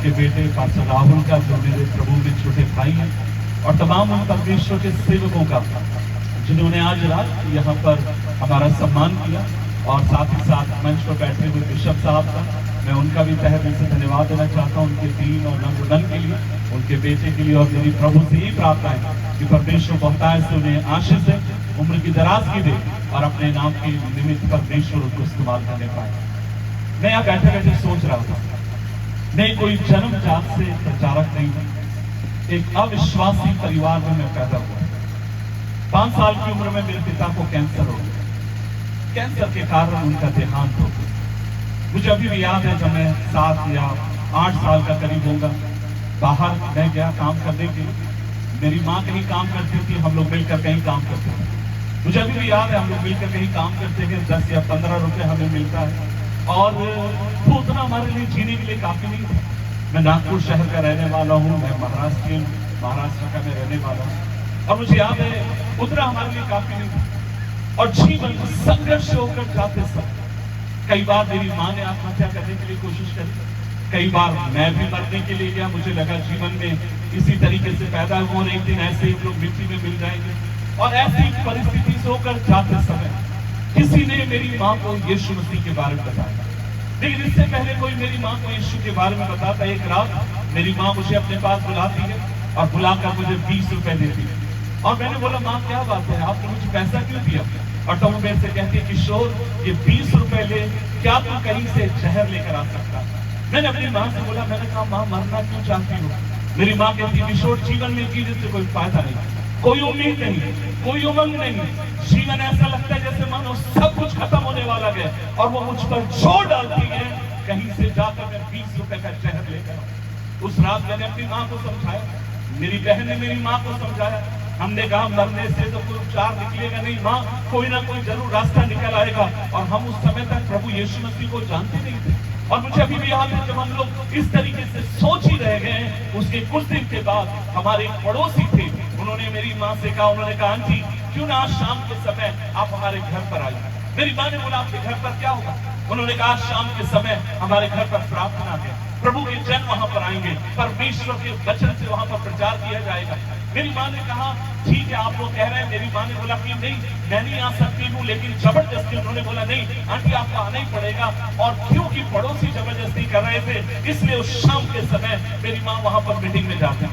उनके बेटे पास्टर राहुल का, जो मेरे प्रभु में छोटे भाई हैं, और तमाम उन परमेश्वर के सेवकों का जिन्होंने आज रात यहाँ पर हमारा सम्मान किया, और साथ ही साथ मंच पर बैठे हुए बिशप साहब का मैं उनका भी तहे दिल से धन्यवाद देना चाहता हूँ, उनके दीन और नम्र के लिए, उनके बेटे के लिए। और मेरी प्रभु से यही प्रार्थना है कि परमेश्वर बहुतायत से उन्हें आशीष दे, उम्र की दराजगी दे, और अपने नाम के निमित्त परमेश्वर उनको इस्तेमाल करने पाए। मैं यहाँ बैठे बैठे सोच रहा था, मैं कोई जन्मजात से प्रचारक नहीं हूँ, एक अविश्वासी परिवार में मैं पैदा हुआ। 5 साल की उम्र में मेरे पिता को कैंसर हो गया। कैंसर के कारण उनका देहांत हो गया। मुझे अभी भी याद है, जब मैं 7 या 8 साल का करीब होगा, बाहर मैं गया काम करने के लिए। मेरी माँ कहीं काम करती थी, हम लोग मिलकर कहीं काम करते थे। मुझे अभी भी याद है, हम लोग मिलकर कहीं काम करते थे, 10 या 15 रुपए हमें मिलता है, और वो उतना हमारे लिए जीने के लिए काफी नहीं था। मैं नागपुर शहर का रहने वाला हूँ, मैं महाराष्ट्र का मैं रहने वाला हूँ, और मुझे याद है उतना हमारे लिए काफी नहीं था। और जीवन संघर्ष होकर जाते समय कई बार मेरी माँ ने आत्महत्या करने के लिए कोशिश करी, कई बार मैं भी मरने के लिए गया। मुझे लगा जीवन में इसी तरीके से पैदा हुआ और एक दिन ऐसे ही लोग मिट्टी में मिल जाएंगे। और ऐसी परिस्थिति से होकर जाते समय किसी ने मेरी माँ को यीशु मसीह के बारे में बताया, लेकिन इससे पहले कोई मेरी माँ को यीशु के बारे में बताता। एक रात मेरी माँ मुझे अपने पास बुलाती है और बुलाकर मुझे 20 रुपए देती है। और मैंने बोला, माँ क्या बात है, आपने मुझे पैसा क्यों दिया? और तो मेरे से कहती है, किशोर ये 20 रुपए ले, क्या तू कहीं से जहर लेकर आ सकता? मैंने अपनी माँ से बोला, मैंने कहा माँ मरना क्यों चाहती हो? मेरी माँ कहती, किशोर जीवन में जीने से कोई फायदा नहीं, कोई उम्मीद नहीं, कोई उमंग नहीं। जीवन ऐसा लगता है जैसे मानो सब कुछ खत्म होने वाला है, और वो मुझ पर जोर डालती है कहीं से जाकर मैं 20 रुपए का जहर लेकर। उस रात मैंने अपनी माँ को समझाया, मेरी बहन ने मेरी माँ को समझाया। हमने कहा मरने से तो कोई उपचार निकलेगा नहीं माँ, कोई ना कोई जरूर रास्ता निकल आएगा। और हम उस समय तक प्रभु यीशु मसीह को जानते नहीं थे। और मुझे अभी भी याद है, जब हम लोग इस तरीके से सोच ही रह गए, उसके कुछ दिन के बाद हमारे एक पड़ोसी थे, उन्होंने मेरी माँ से कहा, उन्होंने कहा, आंटी क्यों ना आज शाम के समय आप हमारे घर पर आइए। मेरी माँ ने बोला, आपके घर पर क्या होगा? उन्होंने कहा, शाम के समय हमारे घर पर प्रार्थना है, प्रभु के जन वहां पर आएंगे, परमेश्वर के वचन से वहां पर प्रचार किया जाएगा। मेरी माँ ने कहा, ठीक है आप लोग कह रहे हैं। मेरी माँ ने बोला कि नहीं मैं नहीं आ सकती हूँ, लेकिन जबरदस्ती उन्होंने बोला, नहीं आंटी आपको आना ही पड़ेगा। और क्योंकि पड़ोसी जबरदस्ती कर रहे थे, इसलिए उस शाम के समय मेरी माँ वहां पर मीटिंग में जाती।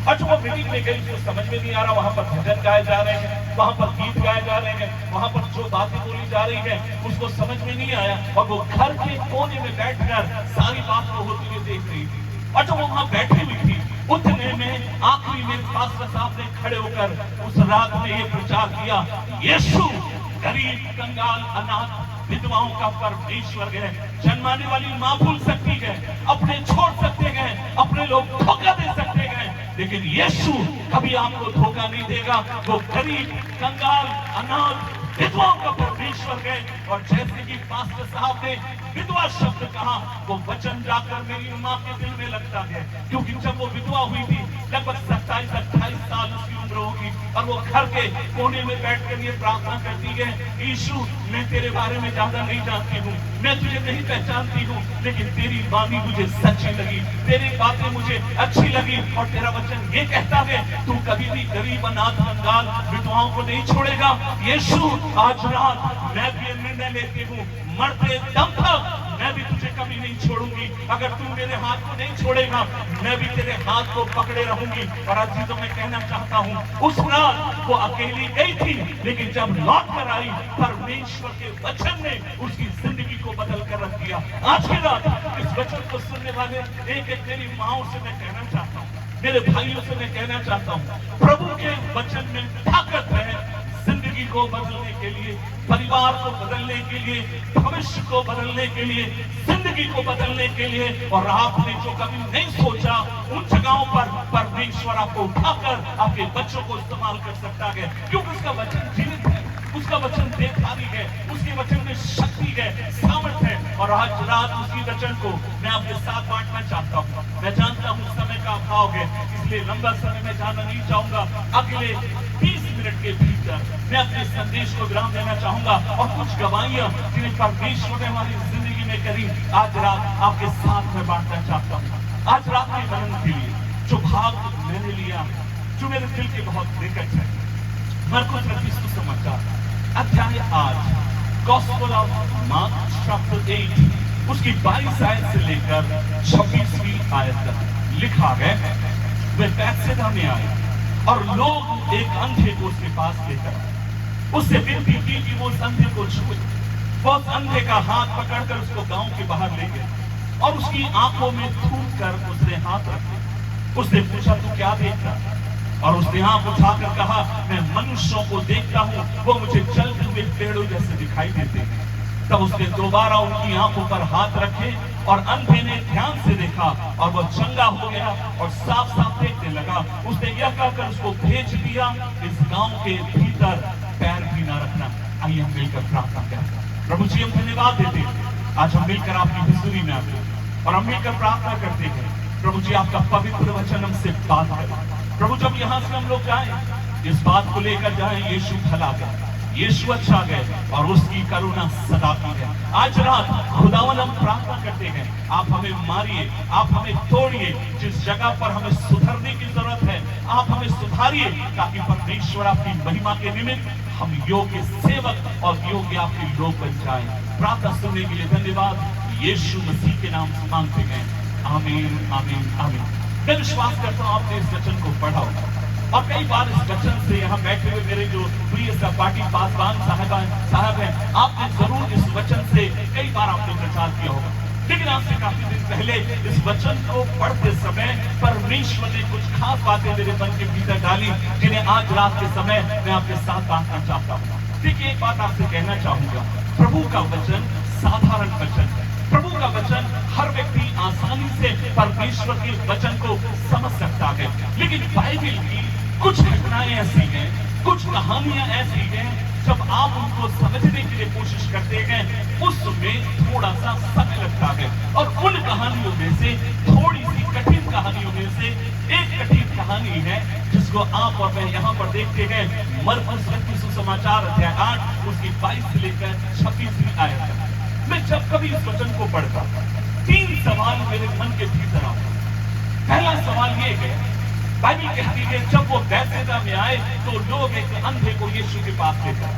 और जब वो मीटिंग में गई तो समझ में नहीं आ रहा, वहां पर भजन गाए जा रहे हैं, वहां पर गीत गाए जा रहे हैं, वहां पर जो बातें बोली जा रही है उसको समझ में नहीं आया। और वो घर के कोने में बैठकर सारी बात को होती हुई देख रही थी। और जब वो वहां बैठी हुई थी, उतने में आखिरी में पास्टर साहब ने खड़े होकर उस रात में ये प्रचार किया, यीशु गरीब कंगाल अनाथ विधवाओं का परमेश्वर है। जन्माने वाली माँ भूल सकती है, अपने छोड़ सकते हैं, अपने लोग धोखा दे सकते हैं, लेकिन यीशु कभी आपको धोखा नहीं देगा। वो गरीब कंगाल अनाथ विधवाओं का परमेश्वर है। और जैसे कि पास्टर साहब ने विधवा शब्द कहा, वो वचन जाकर मेरी माँ के दिल में लगता है, क्योंकि जब वो विधवा हुई थी लगभग 27-28 साल उसकी उम्र होगी, और वो घर के कोने में बैठकर ये प्रार्थना करती है, यीशु मैं तेरे बारे में ज्यादा नहीं जानती हूँ, मैं तुझे नहीं पहचानती हूँ, लेकिन तेरी वाणी मुझे सच्ची लगी, तेरी बातें मुझे अच्छी लगी, और तेरा वचन ये कहता है तू कभी भी गरीब अनाथ कंगाल विधवाओं को नहीं छोड़ेगा। यीशु आज रात मैं भी निर्णय लेती हूँ, मरते दम तक मैं भी तुझे कभी नहीं छोड़ूंगी। अगर तू मेरे हाथ को नहीं छोड़ेगा, मैं भी तेरे हाथ को पकड़े रहूंगी। और अजीजों मैं कहना चाहता हूँ, उस रात वो अकेली गई थी, लेकिन जब लौट कर आई, परमेश्वर के वचन ने उसकी जिंदगी को बदल कर रख दिया। आज की रात इस वचन को सुनने वाले एक एक मेरी माओ से मैं कहना चाहता हूँ, मेरे भाइयों से मैं कहना चाहता हूँ, प्रभु के वचन में ताकत है जिंदगी को बदलने के लिए, परिवार को बदलने के लिए, भविष्य को बदलने के लिए, जिंदगी को बदलने के लिए। और आपने जो कभी नहीं सोचा, उन जगहों पर परमेश्वर आपको उठाकर आपके बच्चों को इस्तेमाल कर सकता है, क्योंकि उसका वचन जीवित है, उसका वचन देवधारी है, उसके वचन में शक्ति है, सामर्थ्य है। और आज रात उसी वचन को मैं आपके साथ बांटना चाहता हूँ। मैं जानता हूँ समय का अभाव है, इसलिए लंबा समय में जाना नहीं चाहूंगा। अगले 20 मिनट के भीतर मैं अपने संदेश को विराम देना चाहूंगा, और कुछ गवाहियां जिन्हें परमेश्वर ने हमारी जिंदगी में करी, आज रात आपके साथ में बांटना चाहता हूँ। आज रात के मनन के लिए जो भाग मैंने लिया, जो मेरे दिल के बहुत निकट है। मरकुस रखी सुसमाचार अध्याय 8, गॉस्पेल ऑफ मार्क चैप्टर 8 उसकी 22 आयत से लेकर 26वीं आयत तक लिखा है। वे बैतसैदा में आए और लोग एक अंधे को उसके पास लेकर उससे विनती की कि वो उस अंधे को छुए। वो उस अंधे का हाथ पकड़कर उसको गांव के बाहर ले गए और उसकी आंखों में थूक कर उसने हाथ रखे। उसने पूछा, तू क्या देखता? और उसने आंख उठाकर कहा, मैं मनुष्यों को देखता हूं, वो मुझे चलते हुए पेड़ों जैसे दिखाई देते हैं। तब उसने दोबारा उनकी आंखों पर हाथ रखे और अंधे ने ध्यान से देखा और वह चंगा हो गया और साफ साफ देखने लगा। उसने यह कहकर उसको भेज दिया, इस गांव के भीतर पैर भी न रखना। आइए हम मिलकर प्रार्थना करें। प्रभु जी, हम धन्यवाद देते हैं, आज हम मिलकर आपकी हुजूरी में आते हैं और हम मिलकर प्रार्थना करते हैं। प्रभु जी, आपका पवित्र वचन हमसे बात करें। प्रभु, जब यहाँ से हम लोग जाएं, इस बात को लेकर जाएं, यीशु भला गया, यीशु अच्छा गए और उसकी करुणा सदा की है। आज रात खुदावन हम प्रार्थना करते हैं, आप हमें मारिए, आप हमें तोड़िए, जिस जगह पर हमें सुधरने की जरूरत है आप हमें सुधारिए, ताकि परमेश्वर आपकी महिमा के निमित्त हम योग्य सेवक और योग्य आपके लोग बन जाएं। प्रार्थना सुनने के लिए धन्यवाद, यीशु मसीह के नाम से मांगते हैं, आमीन आमीन आमीन। मैं विश्वास करता हूँ आपने इस वचन को पढ़ा और कई बार इस वचन से यहाँ बैठे हुए मेरे जो प्रिय सहपाठी पासवान साहब हैं, आपने जरूर इस वचन से कई बार आपने प्रचार किया होगा। लेकिन आज से काफी दिन पहले इस वचन को पढ़ते समय परमेश्वर ने कुछ खास बातें मेरे मन के भीतर डाली, जिन्हें आज रात के समय मैं आपके साथ बांटना चाहता हूँ। देखिए, एक बात आपसे कहना चाहूंगा, प्रभु का वचन साधारण वचन है। प्रभु का वचन हर व्यक्ति आसानी से परमेश्वर के वचन को समझ सकता है, लेकिन बाइबल की कुछ घटनाएं ऐसी हैं, कुछ कहानियां ऐसी हैं, जब आप उनको समझने के लिए कोशिश करते हैं उसमें थोड़ा सा समय लगता है। और उन कहानियों में से थोड़ी सी कठिन कहानियों में से एक कठिन कहानी है, जिसको आप और मैं यहाँ पर देखते हैं। मरकुस रखी सुसमाचार अध्याय 8 उसकी 22 से लेकर 26वीं आयत तक। मैं जब कभी इस वचन को पढ़ता, 3 सवाल मेरे मन के भीतर आते। पहला सवाल ये है, बाइबल कहती है जब वो बैतसैदा में आए तो लोग एक अंधे को यीशु के पास लेकर,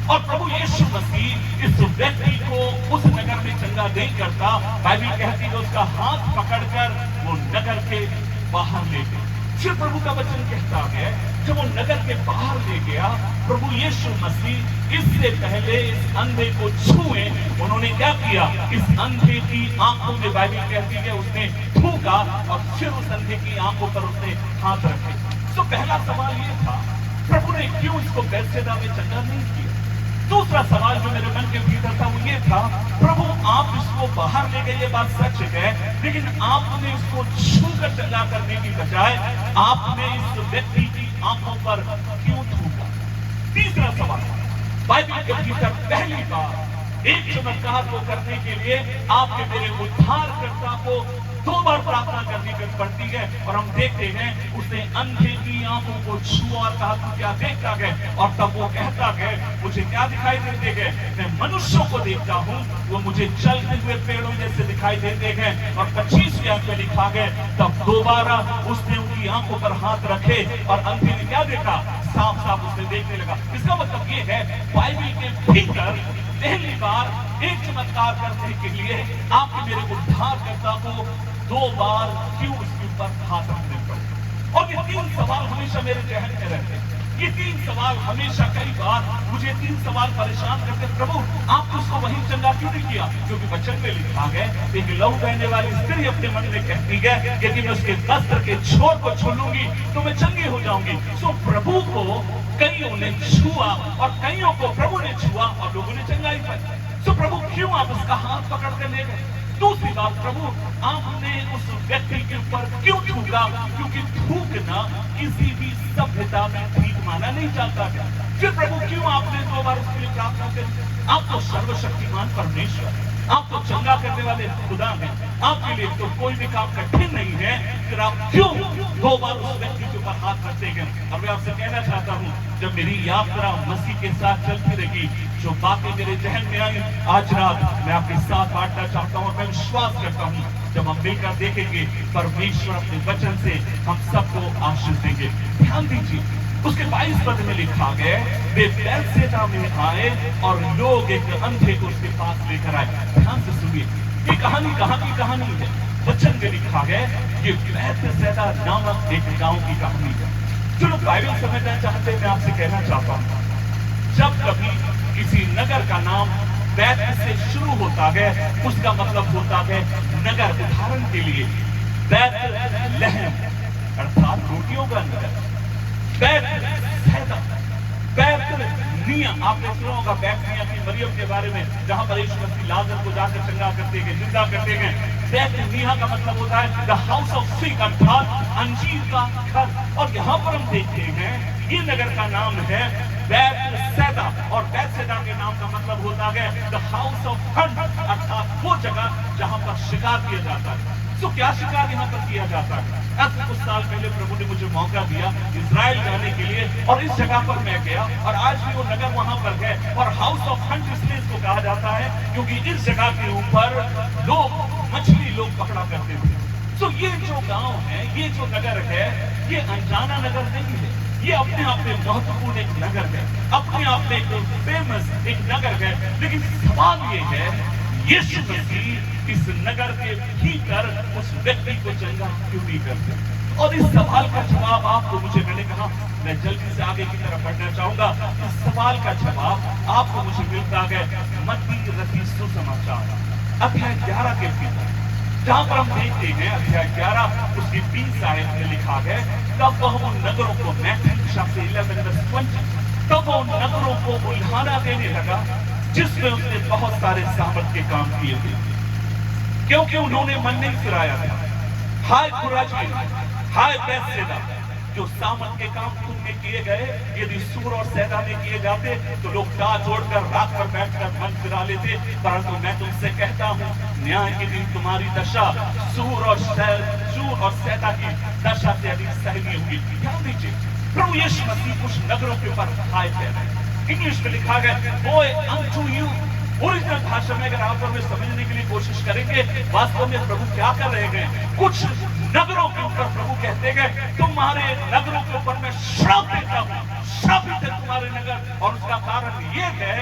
और प्रभु यीशु मसीह इस व्यक्ति को उस नगर में चंगा नहीं करता। बाइबल कहती है उसका हाथ पकड़कर वो नगर के बाहर ले गए। फिर प्रभु का वचन कहता है जब वो नगर के बाहर ले गया, प्रभु यीशु मसीह इससे पहले इस अंधे को छुए, उन्होंने क्या किया, इस अंधे की आंखों में बाइबल कहती है उसने थूका और फिर उस अंधे की आंखों पर उसने हाथ रखे। तो पहला सवाल ये था, प्रभु ने क्यों इसको बैतसैदा में चंगा नहीं किया? दूसरा सवाल जो मेरे मन के भीतर था वो ये था, प्रभु आप इसको बाहर ले गए, ये बात सच है, लेकिन आपने इसको छूकर चंगा करने की बजाय आपने इस व्यक्ति की आंखों पर क्यों थूका? तीसरा सवाल, बाइबल के भीतर पहली बार एक चमत्कार को करने के लिए आपके मेरे उद्धारकर्ता को 2 बार प्रार्थना करनी पड़ती है। और हम देखते हैं उसने अंधे की आंखों को छुआ और कहा तू क्या देखता है, और तब वो कहता है मुझे क्या दिखाई देते हैं, मैं मनुष्यों को देखता हूँ, वो मुझे चलते हुए पेड़ों जैसे दिखाई देते हैं। और 25वीं आयत में लिखा है तब दोबारा उसने उनकी आंखों पर हाथ रखे और अंधे ने क्या देखा, साफ साफ उसने देखने लगा। इसका मतलब ये है बाइबल के भीतर पहली बार एक चमत्कार करने के लिए आपके मेरे उद्धारकर्ता को 2 बार क्यों उसके ऊपर हाथ रखने पड़े? और ये 3 सवाल हमेशा मेरे जहन में रहते हैं। ये 3 सवाल हमेशा कई बार मुझे 3 सवाल परेशान करते, प्रभु आप उसको वहीं चंगा क्यों नहीं किया? क्योंकि वचन में लिखा है एक लहू बहने वाली स्त्री अपने मन में कहती है यदि मैं उसके वस्त्र के छोर को छू लूंगी तो मैं चंगी हो जाऊंगी। सो प्रभु को कईयों ने छुआ और कईयों को प्रभु ने छुआ और लोगों ने चंगाई पाई। तो प्रभु क्यों आप उसका हाथ पकड़ कर ले गए? दूसरी बात, प्रभु आपने उस व्यक्ति के ऊपर क्यों थूका? क्योंकि थूकना किसी भी सभ्यता में ठीक माना नहीं जाता है। फिर प्रभु क्यों आपने 2 बार उसके लिए प्रार्थना करी? आप तो सर्वशक्तिमान परमेश्वर, आप तो चंगा करने वाले खुदा हैं, आपके लिए तो कोई भी काम कठिन नहीं है, फिर आप क्यों 2 बार उस व्यक्ति के ऊपर हाथ रखते हैं? और मैं आपसे कहना चाहता हूँ, जब मेरी यात्रा मसीह के साथ चलती रही, जो बातें मेरे जहन में आई आज रात मैं आपके साथ बांटना चाहता हूँ। मैं विश्वास करता हूँ जब हम मिलकर देखेंगे परमेश्वर अपने वचन से हम सबको आशीष देंगे। ध्यान दीजिए, उसके 22 पद में लिखा गया, वे बैतसैदा में आए और लोग एक अंधे को उसके पास लेकर आए। ध्यान से सुनिए, ये कहानी कहाँ की कहानी है? वचन में लिखा गया ये बैतसैदा नामक एक गांव की कहानी है। जो लोग बाइबल समझना चाहते हैं, मैं आपसे कहना चाहता हूँ, जब कभी किसी नगर का नाम बैत से शुरू होता है, उसका मतलब होता है नगर। उदाहरण के लिए बैतलहम अर्थात रोटियों का नगर, बैतसैदा, बैतनिय्याह, आपने सुना होगा बैतनिय्याह की मरियम के बारे में, जहां पर यीशु मसीह लाजर को जाकर चंगा करते हैं, जिंदा करते हैं। बैतनिय्याह का मतलब होता है द हाउस ऑफ फिग, अर्थात अंजीर का घर। और यहाँ पर हम देखते हैं ये नगर का नाम है बैतसैदा, और बैतसैदा के नाम का मतलब होता है द हाउस ऑफ हंट, अर्थात वो जगह जहां पर शिकार किया जाता है। तो क्या शिकार यहाँ पर किया जाता है? आज कुछ साल पहले प्रभु ने मुझे मौका दिया इजराइल जाने के लिए, और इस जगह पर मैं गया, और आज भी वो नगर वहां पर है। और हाउस ऑफ हंट इसलिए इसको कहा जाता है क्योंकि इस जगह के ऊपर लोग मछली पकड़ा करते थे। तो ये जो गांव है, ये जो नगर है, ये अनजाना नगर नहीं है, ये अपने आप में महत्वपूर्ण एक नगर है, अपने आप में एक फेमस एक नगर है। लेकिन सवाल ये है, यीशु मसीह इस नगर के भीतर उस व्यक्ति को चंगा क्यों नहीं करते? और इस सवाल का जवाब आपको मुझे, मैंने कहा मैं जल्दी से आगे की तरफ बढ़ना चाहूंगा। इस सवाल का जवाब आपको मुझे मिलता है मत्ती रचित सुसमाचार अध्याय 11 के भीतर, जहां पर हम देखते हैं अध्याय 11 उसकी 20 आयत में लिखा है, तब वह उन नगरों को, मैथ्यू चैप्टर 11:20, तब वह उन नगरों को उल्हाना देने लगा जिसमें उसने बहुत सारे सामर्थ के काम किए थे, क्योंकि उन्होंने मन नहीं फिराया था। हाय खुराजीन, हाय बैतसैदा, जो सामर्थ के काम तुमने किए गए, यदि सूर और सैदा में किए जाते तो लोग दांत जोड़कर रात पर बैठकर मन फिरा लेते, परंतु मैं तुमसे कहता हूँ न्याय के दिन तुम्हारी दशा सूर और सैदा की दशा से अधिक सहनीय होगी। ध्यान दीजिए, प्रभु यीशु मसीह कुछ नगरों के ऊपर हाय कह रहे हैं। इंग्लिश में लिखा गया बोय अनटू यू। ओरिजिनल भाषा में अगर आप हमें समझने के लिए कोशिश करेंगे, वास्तव में प्रभु क्या कर रहे हैं? कुछ नगरों के ऊपर प्रभु कहते हैं तुम्हारे नगरों के ऊपर मैं श्राप देता हूं, श्रापित है तुम्हारे नगर। और उसका कारण ये है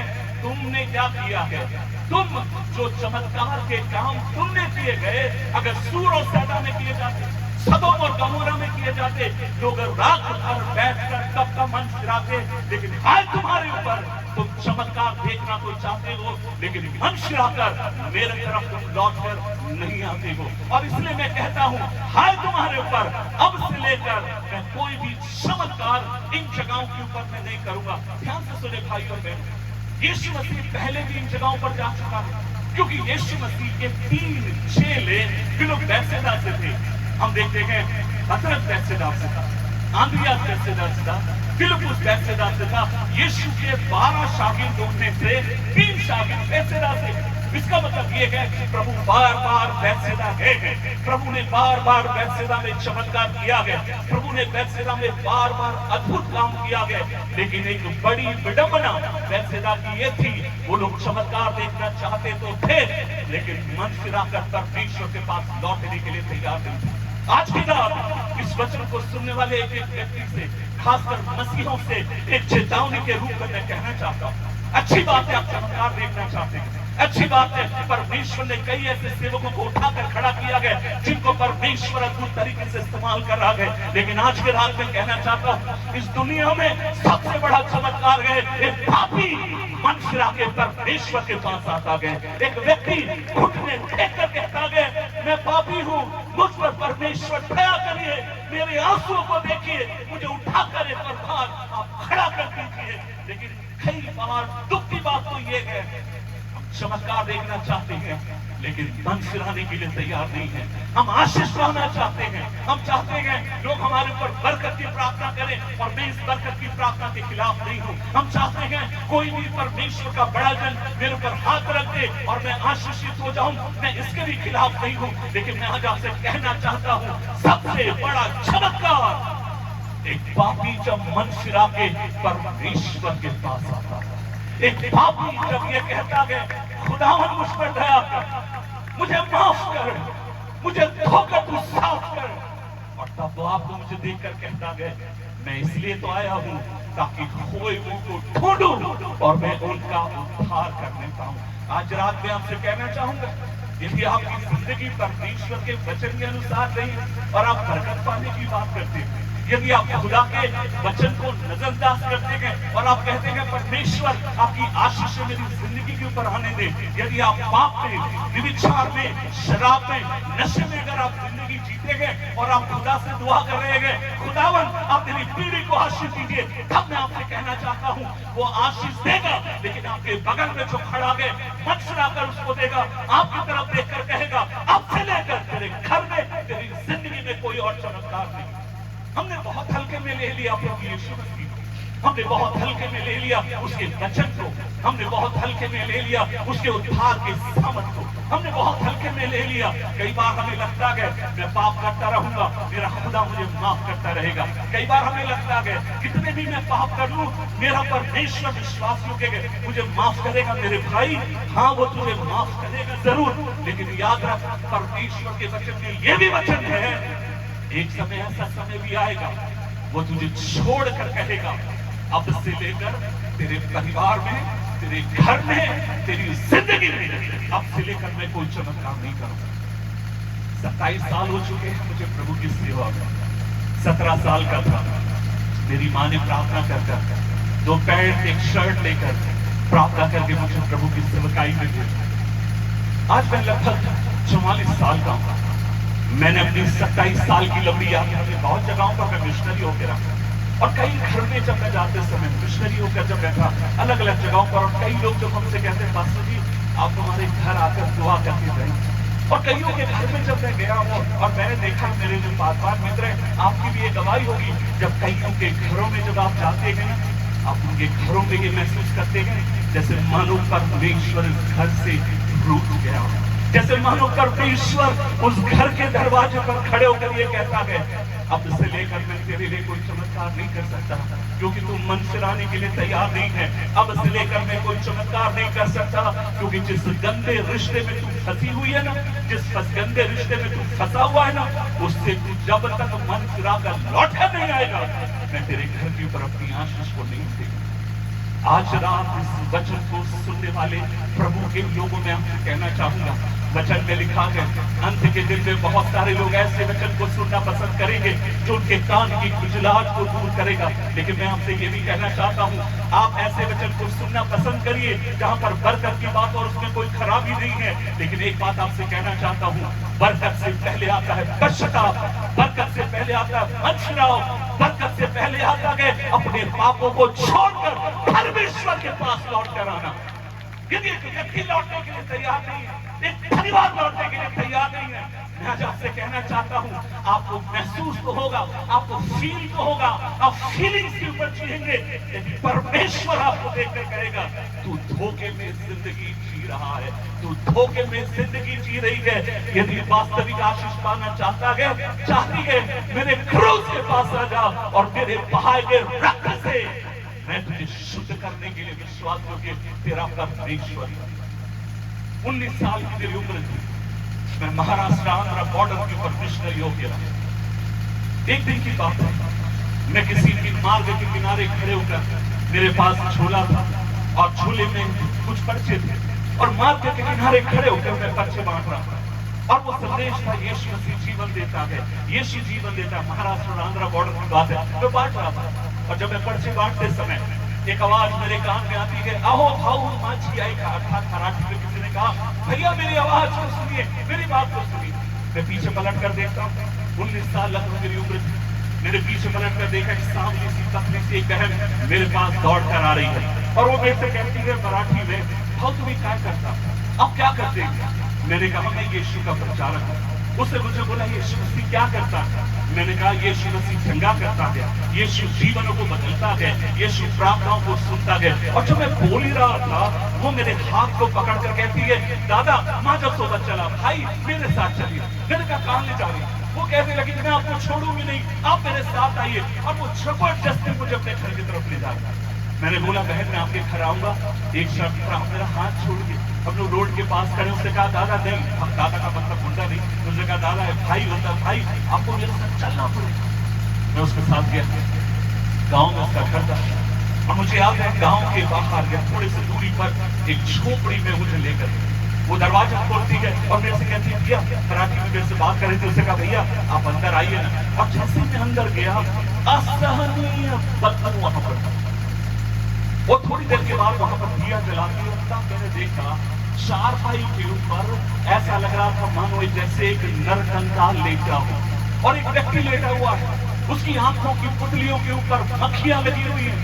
तुमने क्या किया है, तुम जो चमत्कार के काम तुमने किए गए, अगर सूर और सैदा में किए जाते, सदोम और गमोरा में किए जाते, लोग रात भर बैठकर तब का मन फिराते। लेकिन आज तुम्हारे ऊपर, तुम चमत्कार देखना तो चाहते हो, लेकिन मन फिराकर मेरे तरफ तुम लौट कर नहीं आते हो। और इसलिए मैं कहता हूँ हाय तुम्हारे ऊपर, अब से लेकर मैं कोई भी चमत्कार इन जगहों के ऊपर मैं नहीं करूंगा। ध्यान से सुने भाई और बहनों, यीशु मसीह पहले भी इन जगहों पर जा चुका है, क्योंकि यीशु मसीह के 3 चेले भी लोग बैतसैदा से थे। हम देखते हैं हजरत बैतसैदा से था, आंद्रियास बैतसैदा से था, फिलिप्पुस बैतसैदा से था। यीशु के 12 शागिर्दों में से 3 शागिर्द बैतसैदा से। इसका मतलब ये है कि प्रभु बार बार बैतसैदा गए, प्रभु ने बार बार बैतसैदा में चमत्कार किया है, प्रभु ने बैतसैदा में बार बार अद्भुत काम किया है। लेकिन एक बड़ी विडंबना बैतसैदा की ये थी, वो लोग चमत्कार देखना चाहते तो थे, लेकिन मन फिराकर परमेश्वर के पास लौटने के लिए तैयार नहीं थे। आज की रात इस वचन को सुनने वाले एक एक व्यक्ति से, खासकर मसीहों से एक चेतावनी के रूप में मैं कहना चाहता हूँ, अच्छी बात है आप चमत्कार देखना चाहते हैं, अच्छी बात है। परमेश्वर ने कई ऐसे सेवकों को उठाकर खड़ा किया गया जिनको परमेश्वर अद्भुत तरीके से इस्तेमाल कर रहा है। लेकिन आज के रात में कहना चाहता हूँ, इस दुनिया में सबसे बड़ा चमत्कार है एक पापी मन फिरा के परमेश्वर के पास आता गया, एक व्यक्ति घुटने टेक कर कहता गया मैं पापी हूँ, मुझ पर परमेश्वर दया करिए, मेरे आंसुओं को देखिए, मुझे उठाकर एक बार आप खड़ा कर दीजिए। लेकिन कई बार दुख की बात तो ये है, चमत्कार देखना चाहते हैं लेकिन मन फिराने के लिए तैयार नहीं है। हम आशीष पाना चाहते हैं, हम चाहते हैं लोग हमारे ऊपर बरकत की प्रार्थना करें, और मैं इस बरकत की प्रार्थना के खिलाफ नहीं हूँ। हम चाहते हैं कोई भी परमेश्वर का बड़ा जन मेरे ऊपर हाथ रख दे और मैं आशीषित हो जाऊं, मैं इसके भी खिलाफ नहीं हूँ। लेकिन मैं आज आपसे कहना चाहता हूँ, सबसे बड़ा चमत्कार एक पापी जब मन फिरा के परमेश्वर के पास आता है, एक पापी जब ये कहता है खुदावन मुझ पर दया कर, मुझे माफ कर, मुझे धोकर तू साफ कर। और तब वो आपको मुझे देखकर कहता गया, मैं इसलिए तो आया हूं ताकि खोए मुंह को ढूंढूं और मैं उनका उद्धार करने पाऊं। आज रात में आपसे कहना चाहूंगा, यदि आपकी जिंदगी परमेश्वर के वचन के अनुसार नहीं और आप बरकत पाने की बात करते हैं, यदि आप खुदा के वचन को नजरअंदाज करते हैं और आप कहते हैं परमेश्वर आपकी आशीष मेरी जिंदगी के ऊपर आने दे, यदि आप पाप में, व्यभिचार में, शराब में, नशे में अगर आप जिंदगी जीते हैं और आप खुदा से दुआ कर रहे हैं, खुदावन आप मेरी पीढ़ी को आशीष दीजिए, तब मैं आपसे कहना चाहता हूं वो आशीष देगा, लेकिन आपके बगल में जो खड़ा है मत छुड़ाकर उसको देगा, आपकी तरफ देखकर कहेगा अब से लेकर तेरे घर में, तेरी जिंदगी में कोई और चमत्कार नहीं। हमने बहुत हल्के में ले लिया प्रभु यीशु मसीह को, हमने बहुत हल्के में ले लिया उसके वचन को, हमने बहुत हल्के में ले लिया उसके उद्धार के सामर्थ को, हमने बहुत हल्के में ले लिया। कई बार हमें लगता है मैं पाप करता रहूंगा, मेरा खुदा मुझे माफ करता रहेगा। कई बार हमें लगता है कितने भी मैं पाप कर लूं, मेरा परमेश्वर विश्वासियों के मुझे माफ करेगा। मेरे भाई, हाँ वो तुझे माफ करेगा जरूर, लेकिन याद रख परमेश्वर के वचन में ये भी वचन है, एक समय ऐसा समय भी आएगा वो तुझे छोड़कर कहेगा अब से लेकर तेरे परिवार में, तेरे घर में, तेरी जिंदगी में अब से लेकर मैं कोई चमत्कार नहीं करूंगा। 27 साल हो चुके हैं मुझे प्रभु की सेवा में। 17 साल का था, मेरी माँ ने प्रार्थना कर 2 पैंट 1 शर्ट लेकर प्रार्थना करके मुझे प्रभु की सेवकाई में भेजा। आज मैं लगभग 44 साल का हूं। मैंने अपनी 27 साल की लंबी यात्रा में बहुत जगहों पर मैं मिशनरी होकर रहा, और कई घर में जब मैं जाते समय मिशनरी होकर जब बैठा अलग अलग जगहों पर, और कई लोग जब हमसे कहते हैं पास्टर जी आप हमारे घर आकर दुआ करके गए, और कईयों के घर में जब मैं गया हूँ और मैंने देखा, मेरे जो पासवान मित्र हैं आपकी भी ये गवाही होगी, जब कईयों के घरों में जब आप जाते हैं आप उनके घरों में ये महसूस करते हैं जैसे मानो परमेश्वर इस घर से रूठ गया, जैसे मानो परमेश्वर उस घर के दरवाजे पर खड़े होकर ये कहता है अब से लेकर मैं तेरे लिए कोई चमत्कार नहीं कर सकता क्योंकि तुम मन फिराने के लिए तैयार नहीं है। अब से लेकर मैं कोई चमत्कार नहीं कर सकता क्योंकि जिस गंदे रिश्ते में तुम फंसी हुई है ना, जिस गंदे रिश्ते में तुम फंसा हुआ है ना, उससे तू जब तक मन फिरा कर लौट कर नहीं आएगा मैं तेरे घर के ऊपर अपनी आशीष को नहीं देगा। आज रात इस वचन को सुनने वाले प्रभु के लोगों में आपसे कहना चाहूंगा, वचन में लिखा है अंत के दिन में बहुत सारे लोग ऐसे वचन को सुनना पसंद करेंगे जो उनके कान की खुजलाहट को दूर करेगा, लेकिन मैं आपसे ये भी कहना चाहता हूँ आप ऐसे वचन को सुनना पसंद करिए जहाँ पर बरकत की बात और उसमें कोई खराबी नहीं है। लेकिन एक बात आपसे कहना चाहता हूँ, बरकत से पहले आता है पश्चाताप, बरकत से पहले आता है मन फिराओ, बरकत से पहले आता है अपने पापों को छोड़कर परमेश्वर के पास लौट कर आना। यदि एक व्यक्ति लौटने के लिए तैयार नहीं है, एक परिवार लौटने के लिए तैयार नहीं है, मैं आज आपसे कहना चाहता हूँ आपको महसूस तो होगा, आपको फील तो होगा, आप फीलिंग्स के ऊपर जिएंगे, यदि परमेश्वर आपको देखकर कहेगा तू धोखे में जिंदगी जी रहा है, तू धोखे में जिंदगी जी रही है, यदि वास्तविक आशीष पाना चाहती है मेरे क्रूस के पास आ जा और मेरे बहाए गए रक्त से मैं तुझे शुद्ध करने के लिए विश्वास करके तेरा परमेश्वर। 19 साल की मेरी उम्र थी, मैं महाराष्ट्र आंध्र बॉर्डर के ऊपर मिशनरी हो गया। एक दिन की बात है, मैं किसी की मार्ग के किनारे खड़े होकर, मेरे पास झोला था और झोले में कुछ पर्चे थे और मार्ग के किनारे खड़े होकर मैं पर्चे बांट रहा था और वो संदेश था यीशु मसीह जीवन देता है, यीशु जीवन देता है। महाराष्ट्र और आंध्र बॉर्डर की बात है, मैं बांट रहा था और जब मैं पर्चे बांटते समय एक आवाज मेरे कान में आती है, अहो भाऊ माझी आई का, अर्थात मराठी में किसी ने कहा भैया मेरी आवाज को सुनिए, मेरी बात को सुनिए। मैं पीछे पलट कर देखता हूँ, 19 साल लगभग मेरी उम्र थी, मैंने पीछे पलट कर देखा कि सामने सी पतली सी एक बहन मेरे पास दौड़ कर आ रही है और वो मेरे से कहती है मराठी में, भाऊ तुम्हें क्या करता, अब क्या करते हैं? मैंने कहा मैं यीशु का प्रचारक हूँ। उसने मुझे बोला यीशु मसीह क्या करता है? मैंने कहा यीशु मसीह चंगा करता है, यीशु जीवनों को बदलता है, यीशु प्रार्थनाओं को सुनता है। और जब मैं बोल ही रहा था वो मेरे हाथ को पकड़ कर कहती है, दादा माँ जब सोबत चला, भाई मेरे साथ चलिए। मैंने कहा कहाँ ले जा रही? वो कहने लगी मैं आपको छोड़ूंगी नहीं, आप मेरे साथ आइए। और वो जबरदस्ती मुझे अपने घर की तरफ ले जा रहा। मैंने बोला बहन मैं आपके घर आऊंगा, एक शर्त पर आप मेरा हाथ छोड़िए। हम लोग रोड के पास खड़े, उसने कहा दादा नहीं, हम दादा का मतलब गुंडा नहीं, उसने कहा दादा भाई होता, भाई आपको मेरे साथ चलना पड़ेगा। मैं उसके साथ गया, गांव में उसका घर था, और मुझे याद है गांव के बाहर या थोड़ी सी दूरी पर एक झोपड़ी में मुझे लेकर वो दरवाजा खोलती है और मेरे से कहती है भैया, मराठी में मेरे से बात कर रही थी, उससे कहा भैया आप अंदर आइए ना। और जैसे मैं अंदर गया, असहनीय बदबू वहां पर था। वो थोड़ी देर के बाद वहां पर दिया जलाती है, तब मैंने देखा चारपाई के ऊपर ऐसा लग रहा था मानो जैसे एक नरकंकाल लेटा हो, और एक व्यक्ति लेटा हुआ है, उसकी आंखों की पुतलियों के ऊपर मक्खियां लगी हुई है।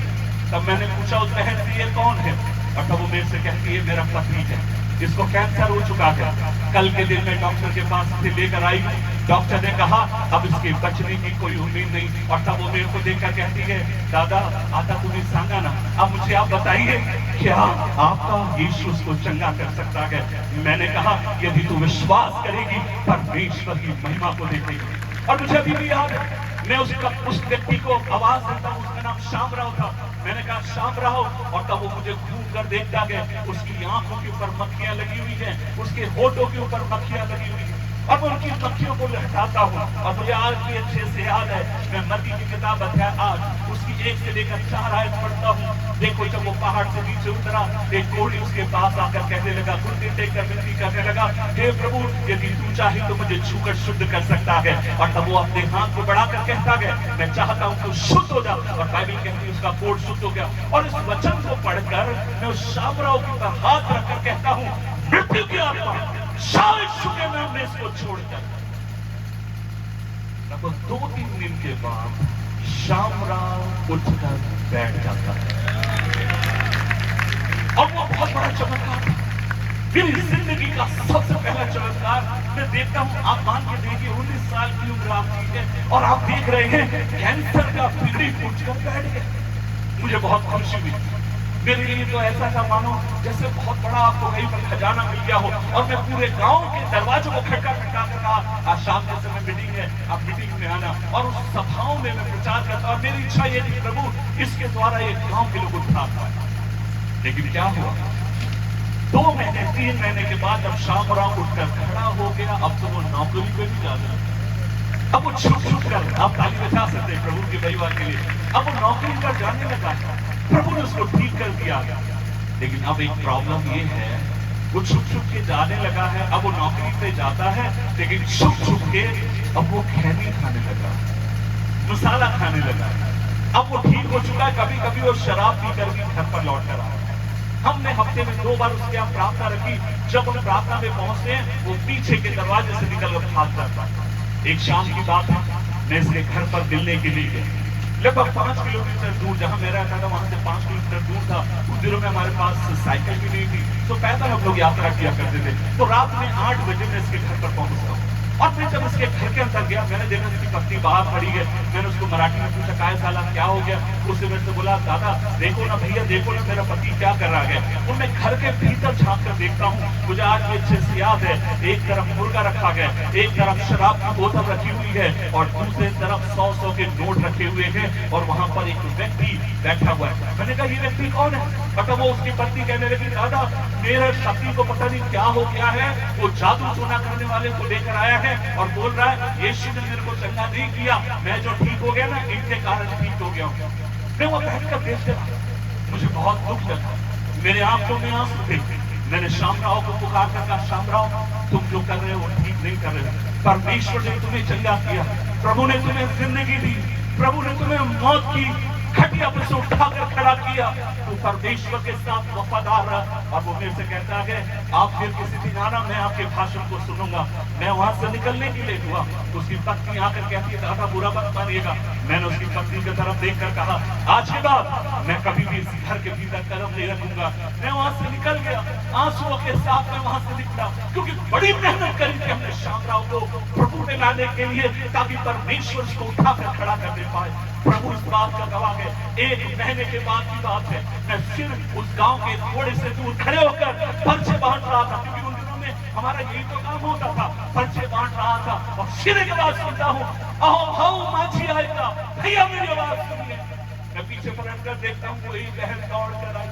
तब मैंने पूछा उस बहन से ये कौन है, और तब वो मेरे से कहती है मेरा पति है, जिसको कैंसर हो चुका है, कल के दिन में डॉक्टर के पास इसे लेकर आई, डॉक्टर ने कहा अब इसके बचने की कोई उम्मीद नहीं। और तब वो मेरे को देखकर कहती है दादा आता तुम्हें सांगा ना, अब मुझे आप बताइए क्या आपका यीशु उसको चंगा कर सकता है। मैंने कहा यदि तू विश्वास करेगी परमेश्वर की महिमा को देखेगी। और मुझे अभी भी याद है, मैं उस व्यक्ति को आवाज देता हूँ, उसका नाम शामराव था, मैंने कहा शामराव, और तब वो मुझे घूम कर देखता है, उसकी आंखों के ऊपर मक्खियां लगी हुई हैं, उसके होठों के ऊपर मक्खियां लगी हुई हैं। अब उनकी मक्खियों को हटाता हूँ, और मुझे आज भी अच्छे से याद है, मैं मत्ती की किताब अध्याय 8 उसकी 1 से लेकर 4 आयत पढ़ता हूँ। देखो जब वो पहाड़ से नीचे उतरा, एक कोढ़ी उसके पास आकर कहने लगा, घुटने टेक कर विनती करने लगा, हे प्रभु यदि तू चाहे तो मुझे छूकर शुद्ध कर सकता है। और तब वो अपने हाथ को बढ़ाकर कहता है मैं चाहता हूँ तू शुद्ध हो जा, और बाइबल कहती है उसका कोढ़ शुद्ध हो गया। और इस वचन को पढ़कर मैं उस शामराव के ऊपर हाथ रखकर कहता हूँ मृत्यु की आत्मा शायद शुक्र में हमने इसको छोड़कर। लगभग 2-3 दिन के बाद शामराव उठकर बैठ जाता है, और वो बहुत बड़ा चमत्कार था, मेरी जिंदगी का सबसे पहला चमत्कार। मैं देखता हूं, आप मान के देखिए 19 साल की उम्र आपकी है और आप देख रहे हैं कैंसर का पीड़ी उठकर बैठ गया। मुझे बहुत खुशी हुई, मेरे लिए तो ऐसा था मानो जैसे बहुत बड़ा आपको कहीं पर खजाना मिल गया हो। और मैं पूरे गांव के दरवाजों को खटखटा कर कहा आज शाम के समय मीटिंग है, आप मीटिंग में आना। और उस सभाओं में मैं प्रचार करता, और मेरी इच्छा ये थी प्रभु इसके द्वारा एक गांव के लोग उद्धार पाए। लेकिन क्या हुआ, 2 महीने 3 महीने के बाद जब शामराव उठकर खड़ा हो गया, अब तो वो नौकरी पे भी जा रहा है, अब वो छुप कर, आप ताली बजा सकते हैं प्रभु के परिवार के लिए, अब वो नौकरी पर जाने लगा, प्रभु ने उसको ठीक कर दिया। लेकिन अब एक प्रॉब्लम ये है, वो छुप के जाने लगा है, अब वो नौकरी पे जाता है लेकिन छुप के अब वो खैनी खाने लगा, मसाला खाने लगा। अब वो ठीक हो चुका है, कभी कभी वो शराब पीकर भी घर पर लौट कर आता है। हमने हफ्ते में 2 बार उसके यहाँ प्रार्थना रखी, जब हम प्रार्थना में पहुंचते हैं वो पीछे के दरवाजे से निकल कर भाग जाता है। एक शाम की बात है, मैं इसके घर पर मिलने के लिए गया, लगभग 5 किलोमीटर दूर, जहां मेरा रहता था वहां से 5 किलोमीटर दूर था। उस दिनों में हमारे पास साइकिल भी नहीं थी, तो पैदल हम लोग यात्रा किया करते थे। तो रात में 8 बजे मैं इसके घर पर पहुंचता हूँ, और मैं जब इसके घर के अंदर गया, मैंने देखा उसकी पत्नी बाहर खड़ी है। मैंने उसको मराठी में पूछा काय साला क्या हो गया, उसने मेरे से बोला दादा देखो ना भैया, देखो ना मेरा पति क्या कर रहा है। और मैं घर के भीतर झांक कर देखता हूँ, मुझे आज भी अच्छे से याद है, एक तरफ मुर्गा रखा गया, एक तरफ शराब की बोतल रखी हुई है, और दूसरे तरफ 100 के नोट रखे हुए हैं, और वहां पर एक व्यक्ति बैठा हुआ है। मैंने कहा ये व्यक्ति कौन है, मतलब वो उसकी पत्नी कहने लगी दादा मेरे पति को पता नहीं क्या हो गया है, वो जादू टोना करने वाले को लेकर आया है और बोल रहा है यीशु ने मेरे को चंगा नहीं किया, मैं जो ठीक हो गया ना इनके कारण ठीक हो गया हूं। मैं वो बैठकर देखते रहा, मुझे बहुत दुख लगा, मेरे आंखों में आंसू थे। मैंने शामराव को पुकार कर कहा शामराव तुम जो कर रहे हो ठीक नहीं कर रहे हो, परमेश्वर ने तुम्हें चंगा किया, प्रभु ने तुम्हें जिंदगी दी, प्रभु ने तुम्हें मौत की खटिया पर से उठाकर खड़ा किया, तो परमेश्वर के साथ वफादार रहा। और वो मेरे से कहता है आप फिर किसी दिन आना, मैं आपके भाषण को सुनूंगा। मैं वहां से निकलने के लिए हुआ, उसकी पत्नी आकर कहती है दादा बुरा मत मानिएगा। मैंने उसकी पत्नी की तरफ देखकर कहा आज के बाद मैं कभी भी इस घर के भीतर कदम नहीं रखूंगा। मैं वहां से निकल गया, आंसुओं के साथ मैं वहां से निकला, क्योंकि बड़ी मेहनत करी थी हमने शामराव को प्रभु में लाने के लिए, ताकि परमेश्वर उसको उठाकर खड़ा कर दे पाए। प्रभु इस बात का गवाह है। 1 महीने के बाद की बात है, मैं फिर उस गांव के थोड़े से दूर खड़े होकर पर्चे बांट रहा था, क्योंकि उन दिनों में हमारा यही तो काम होता था, पर्चे बांट रहा था। और फिर एक आवाज सुनता हूँ आओ माझी आएगा, भैया मेरी आवाज सुनिए। मैं पीछे पलट कर देखता हूँ कोई बहन दौड़ कर आई,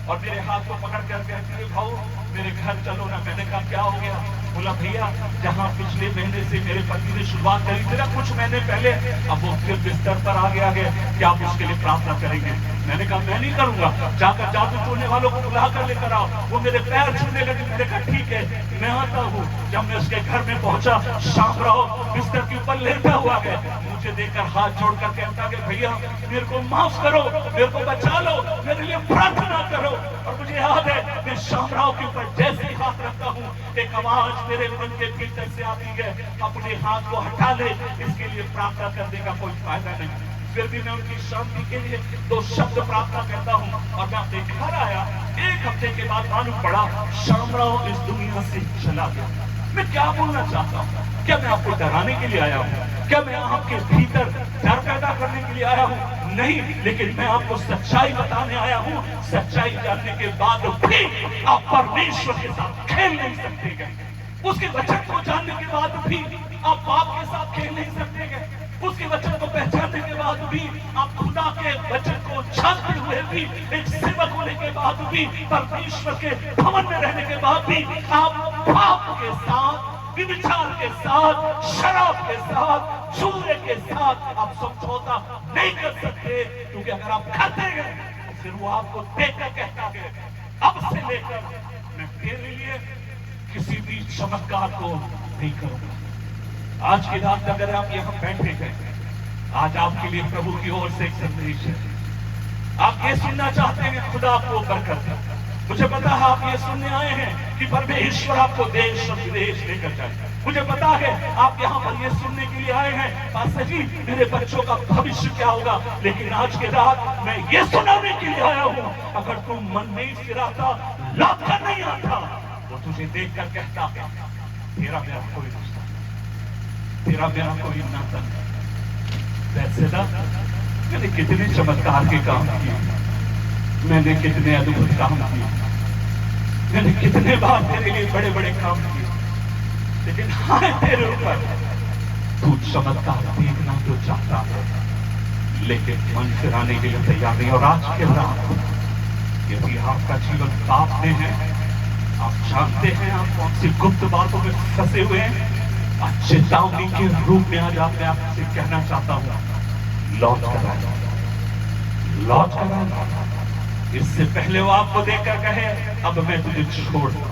और मेरे हाथ को पकड़ कर कहती है भाऊ मेरे घर चलो ना। मैंने कहा क्या हो गया? बोला भैया जहां पिछले महीने से मेरे पति ने शुरुआत करी थी ना कुछ महीने पहले, अब वो फिर बिस्तर पर आगे आगे, क्या आप उसके लिए प्रार्थना करेंगे? मैंने कहा मैं नहीं करूंगा, जाकर जादू टोने वालों को बुला कर लेकर आओ। वो मेरे पैर छूने लगे। मैंने कहा ठीक है मैं आता हूँ। जब मैं उसके घर में पहुंचा, शामराव बिस्तर के ऊपर लेटा हुआ है, मुझे देखकर हाथ जोड़कर कहता है भैया मेरे को माफ करो, मेरे को बचा लो, मेरे लिए प्रार्थना करो। और मुझे याद है मैं शामराव के ऊपर जैसे ही हाथ रखता हूँ, एक आवाज मेरे मन के भीतर से आती है, अपने हाथ को हटा ले, इसके लिए प्रार्थना करने का कोई फायदा नहीं। फिर भी मैं उनकी शांति के लिए 2 शब्द प्रार्थना करता हूँ और मैं अपने घर आया। 1 हफ्ते के बाद मालूम पड़ा शामराव इस दुनिया से चला गया। मैं क्या बोलना चाहता हूँ? क्या मैं आपको डराने के लिए आया हूँ? क्या मैं आपके भीतर डर पैदा करने के लिए आया हूँ? नहीं, लेकिन मैं आपको सच्चाई बताने आया हूँ। सच्चाई जानने के बाद भी आप परमेश्वर के साथ खेल नहीं सकते। उसके वचन को जानने के बाद भी आप पाप के साथ खेल नहीं सकते। उसके वचन को पहचानने के बाद भी आप खुदा के वचन को जानते हुए भी, एक सेवक होने के बाद भी, परमेश्वर के भवन में रहने के बाद भी आप पाप के साथ, विचार के साथ, शराब के साथ, जुए के साथ आप समझौता नहीं कर सकते। क्योंकि अगर आप करते हैं तो फिर वो आपको देखकर कहता है अब से लेकर मैं तेरे लिए किसी भी चमत्कार को नहीं करूंगा। आज की रात अगर आप यहाँ बैठे हैं, आज आपके लिए प्रभु की ओर से एक संदेश है। आप ये सुनना चाहते हैं खुदा आपको बरकत दे। मुझे पता है आप ये सुनने आए हैं कि परमेश्वर आपको देश और विदेश लेकर जाए। मुझे पता है आप यहाँ पर ये सुनने के लिए आए हैं पास्टर जी मेरे बच्चों का भविष्य क्या होगा। लेकिन आज के रात मैं ये सुनाने के लिए आया हूँ, अगर तुम मन नहीं फिराता, लौट कर नहीं आता, तो तुझे देख कर कहता है तेरा मेरा कोई रिश्ता, तेरा मेरा कोई नाता नहीं। वैसे ना मैंने कितने चमत्कार के काम किए, मैंने कितने अद्भुत काम किए, मैंने कितने बार तेरे लिए बड़े बड़े काम किए, लेकिन हाँ तेरे ऊपर तू चमत्कार देखना तो चाहता है, लेकिन मन फिराने के लिए तैयार नहीं। और आज के रात यदि आपका जीवन पाप में है, आप जानते हैं आप कौन सी गुप्त बातों में फंसे हुए हैं, चेतावनी के रूप में आज मैं आपसे कहना चाहता हूं लौट कर आए, लौट कर आए। इससे पहले वो आपको देखकर कहे अब मैं तुझे छोड़ दूं,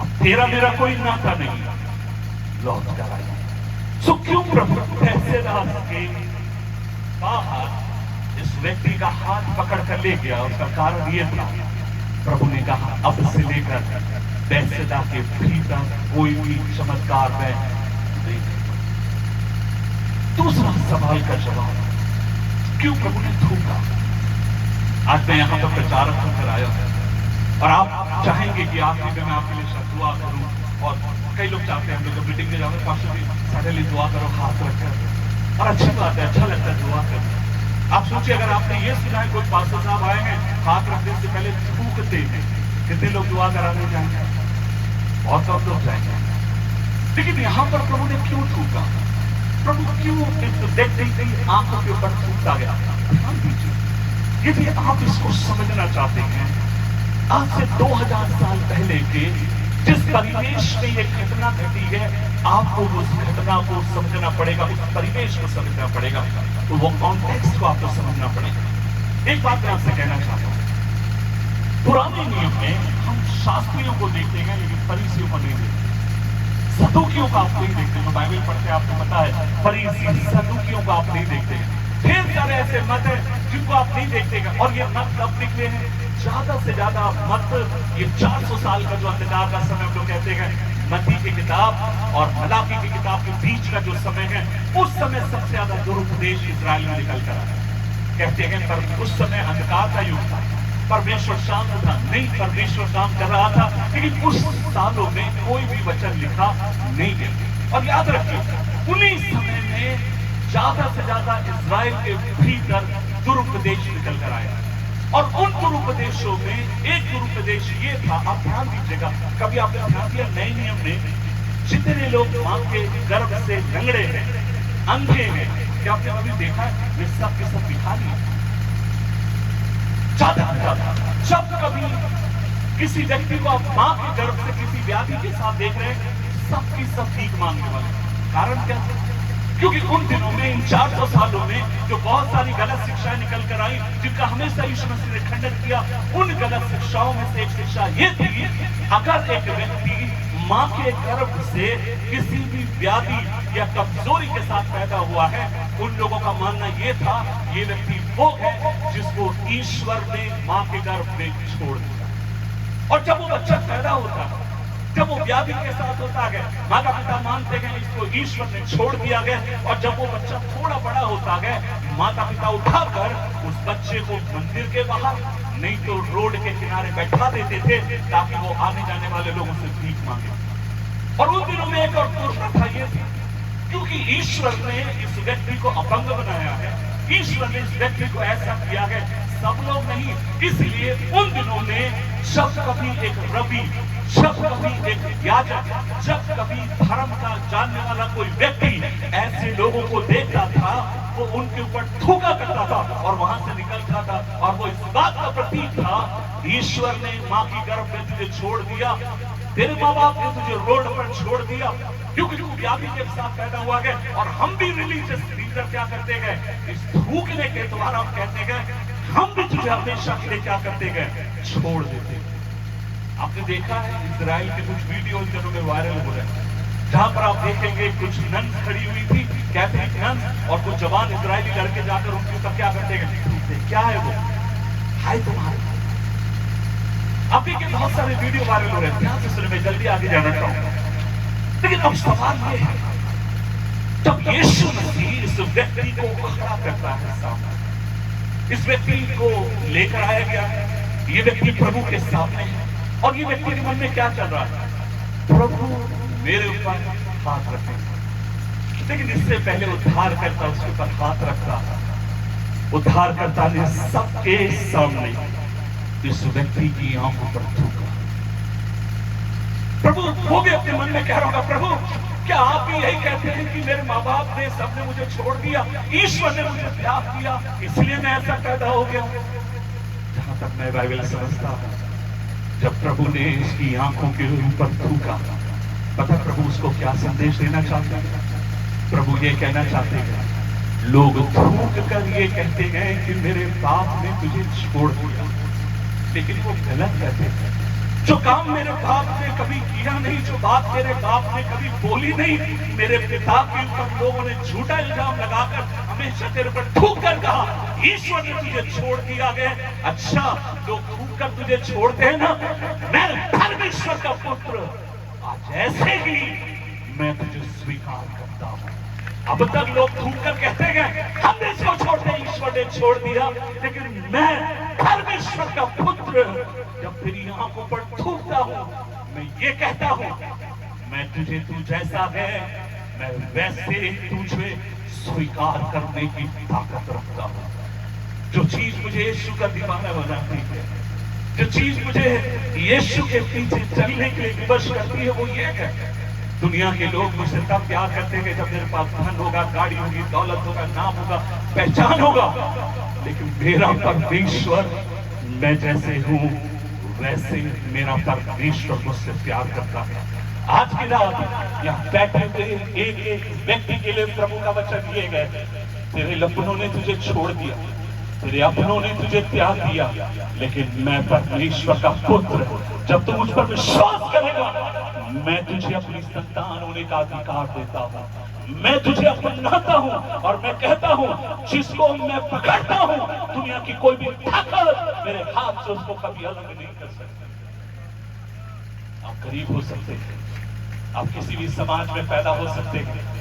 अब तेरा मेरा कोई नाता नहीं, लौट कर आए। सो क्यों प्रभु पैसे दास के बाहर इस व्यक्ति का हाथ पकड़ कर ले गया? उसका कारण ये था, प्रभु ने कहा अब से लेकर बैतसैदा के भीतर कोई भी चमत्कार में नहीं। दूसरा सवाल का जवाब, क्यों प्रभु ने थूका? आज मैं यहाँ पर प्रचारक होकर आया हूं और आप चाहेंगे कि आखिर में मैं आपके लिए दुआ करूं, और कई लोग चाहते हैं हम लोग मीटिंग में जाकर पास्टर जी सारे लिए दुआ करो, हाथ रखकर, और अच्छी बात है, अच्छा लगता है दुआ करना। आप सोचिए अगर आपने ये सुना है कोई पास्टर साहब आए हैं हाथ रखने से पहले थूकते हैं, कितने लोग दुआ कराने जाएंगे? बहुत कम लोग जाएंगे। लेकिन यहाँ पर प्रभु ने क्यों थूका? प्रभु क्यों इस व्यक्ति की आंखों के ऊपर थूकता गया? ध्यान दीजिए, यदि आप इसको समझना चाहते हैं, आज से 2000 साल पहले के जिस परिवेश में ये घटना घटी है, आपको उस घटना को समझना पड़ेगा, उस परिवेश को समझना पड़ेगा, तो वो कॉन्टेक्स्ट को आपको समझना पड़ेगा। एक बात मैं आपसे कहना चाहता हूं, पुराने नियम में हम शास्त्रियों को देखते हैं लेकिन फरीसियों को नहीं देखते, सदूकियों को आप नहीं देखते। तो बाइबल पढ़ते आपको पता है फरीसी सदूकियों को आप नहीं देखते। ढेर सारे ऐसे मत हैं जिनको आप नहीं देखते, और ये मत कब निकले हैं? ज्यादा से ज्यादा मत ये 400 साल का जो अंधकार का समय हम लोग कहते हैं, मत्ती की किताब और मलाकी की किताब के बीच का जो समय है, उस समय सबसे ज्यादा दुरुपदेश इजराइल में निकल कर आया। कहते हैं पर उस समय अंधकार का युग था, परमेश्वर शांत था, नहीं परमेश्वर काम कर रहा था, लेकिन उस सालों में कोई भी वचन लिखा नहीं गया। और याद रखिए उन्हीं समय में ज्यादा से ज्यादा इजराइल के भीतर दुरुपदेश निकल कर आया, और उन दुरुपदेशों में एक दुरुपदेश ये था, आप ध्यान दीजिएगा, कभी आपने ध्यान दिया नए नियम में जितने लोग मां के गर्भ से लंगड़े हैं, अंधे हैं, क्या आपने कभी देखा है? वे सब के सब भिखारी हैं। ज्यादा से ज्यादा जब कभी किसी व्यक्ति को आप मां के गर्भ से किसी व्याधि के साथ देख रहे हैं, सबकी सब भीख मांगने वाले। कारण क्या? क्योंकि उन दिनों में, इन 400 सालों में जो बहुत सारी गलत शिक्षाएं निकल कर आई, जिनका हमेशा यीशु मसीह ने खंडन किया, उन गलत शिक्षाओं में से एक शिक्षा ये थी, अगर एक व्यक्ति मां के गर्भ से किसी भी व्याधि या कमजोरी के साथ पैदा हुआ है, उन लोगों का मानना यह था ये व्यक्ति वो है जिसको ईश्वर ने मां के गर्भ में छोड़ दिया। और जब वो बच्चा पैदा होता है, जब वो व्याधि के साथ होता है, माता पिता मानते हैं इसको ईश्वर ने छोड़ दिया गया। और जब वो बच्चा थोड़ा बड़ा होता है, माता पिता उठाकर उस बच्चे को मंदिर के बाहर नहीं तो रोड के किनारे बैठा देते थे, ताकि वो आने जाने वाले लोगों से भीख मांगे। और उन दिनों में एक और दुर्प्रथा ये थी, क्योंकि ईश्वर ने इस व्यक्ति को अपंग बनाया है, ईश्वर ने इस व्यक्ति को ऐसा किया है, सब लोग नहीं, इसलिए उन दिनों में जब कभी एक रबी, जब कभी एक याजक, जब कभी धर्म का जानने वाला कोई व्यक्ति ऐसे लोगों को देखता था, वो उनके ऊपर थूका करता था और वहां से निकलता था। और वो इस बात का प्रतीक था, ईश्वर ने मां की गर्भ में तुझे छोड़ दिया, तेरे माँ बाप ने तुझे रोड पर छोड़ दिया, क्योंकि तू व्याधि के साथ पैदा हुआ है। और हम भी रिलीजियस लीडर क्या करते गए, इस थूकने के द्वारा हम कहते गए, हम भी तुझे हमेशा के लिए क्या करते गए, छोड़ देते। आपने देखा है इजराइल के कुछ वीडियो इन दिनों में वायरल हो रहे हैं, जहां पर आप देखेंगे कुछ नन्स खड़ी हुई थी, कैथलिक नन्स, और कुछ जवान इजरायली लड़के जाकर उनके ऊपर क्या करते गए, क्या है वो, हाय तुम्हारे। आप देखिए बहुत सारे वीडियो वायरल हो रहे हैं, ध्यान से सुने, मैं जल्दी आगे जाना चाहूंगा। लेकिन अब सवाल ये है, जब यीशु मसीह इस व्यक्ति को खड़ा करता है सामने, इस व्यक्ति को लेकर आया गया, ये व्यक्ति प्रभु के सामने है, और ये व्यक्ति के मन में क्या चल रहा है, प्रभु मेरे ऊपर हाथ रखें। लेकिन इससे पहले उद्धारकर्ता उसके ऊपर हाथ रखता, उद्धारकर्ता ने सबके सामने इस व्यक्ति की आंखों पर थूका। प्रभु वो भी अपने मन में कह रहा होगा, प्रभु क्या आप भी यही कहते हैं कि मेरे माँ बाप ने, सबने मुझे छोड़ दिया, ईश्वर ने मुझे त्याग दिया, इसलिए मैं ऐसा पैदा हो गया। जहां तक मैं बाइबल समझता हूं, जब प्रभु ने इसकी आंखों के ऊपर थूका, पता प्रभु उसको क्या संदेश देना चाहते हैं? प्रभु ये कहना चाहते हैं, लोग थूक कर ये कहते हैं कि मेरे बाप ने तुझे छोड़ दिया, लेकिन वो गलत कहते हैं। जो काम मेरे बाप ने कभी किया नहीं, जो बात मेरे बाप ने कभी बोली नहीं, मेरे पिता के ऊपर लोगों ने झूठा इल्जाम लगाकर हमेशा तेरे पर थूक कर कहा, ईश्वर ने तुझे छोड़ दिया गया। अच्छा, लोग थूक कर तुझे छोड़ते हैं ना, मैं परमेश्वर का पुत्र, आज ऐसे ही मैं तुझे स्वीकार करता हूं। अब तक लोग थूक कर कहते हैं हमने इसको छोड़ते, ईश्वर ने छोड़ दिया, लेकिन मैं परमेश्वर का पुत्र जब तेरी आंखों पर थूकता हूं, मैं ये कहता हूं, मैं तुझे तू जैसा है, मैं वैसे तुझे स्वीकार करने की ताकत रखता हूं। जो चीज मुझे यीशु का दीवाना बनाती है, जो चीज मुझे यीशु के पीछे चलने के लिए विवश करती है, वो ये है, दुनिया के लोग मुझसे तब प्यार करते हैं जब मेरे पास धन होगा, गाड़ी होगी, दौलत होगा, नाम होगा, पहचान होगा, लेकिन मेरा परमेश्वर, मैं जैसे हूं वैसे मेरा परमेश्वर मुझसे प्यार करता है। आज की रात यहाँ बैठे हुए एक एक व्यक्ति के लिए प्रभु का वचन दिए गए, तेरे अपनों ने तुझे छोड़ दिया, तेरे अपनों ने तुझे त्याग दिया, लेकिन मैं परमेश्वर का पुत्र, जब तू मुझ पर विश्वास करेगा, मैं तुझे अपनी संतान होने का अधिकार देता हूं, मैं तुझे अपनाता हूं, और मैं कहता हूं, जिसको मैं पकड़ता हूं, दुनिया की कोई भी ताकत मेरे हाथ से उसको कभी अलग नहीं कर सकती। आप गरीब हो सकते हैं, आप किसी भी समाज में पैदा हो सकते हैं,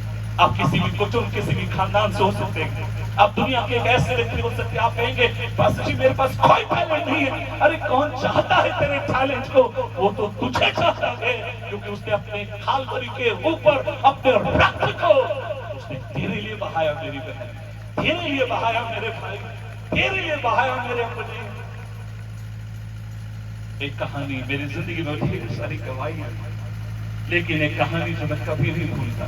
आप किसी भी कुटुंब, किसी भी खानदान से हो सकते हैं, आप दुनिया के एक ऐसे व्यक्ति हो सकते हैं, आप कहेंगे पास्टर जी मेरे पास कोई टैलेंट नहीं है। अरे कौन चाहता है तेरे टैलेंट को? वो तो तुझे चाहता है, क्योंकि उसने अपने कालवरी के ऊपर अपने रक्त को उसने तेरे लिए बहाया, मेरी बहन, तेरे लिए बहाया, मेरे भाई, तेरे लिए बहाया, मेरे अपने। एक कहानी मेरी जिंदगी में ढेर सारी गवाही है, लेकिन एक कहानी जो मैं कभी नहीं भूलता।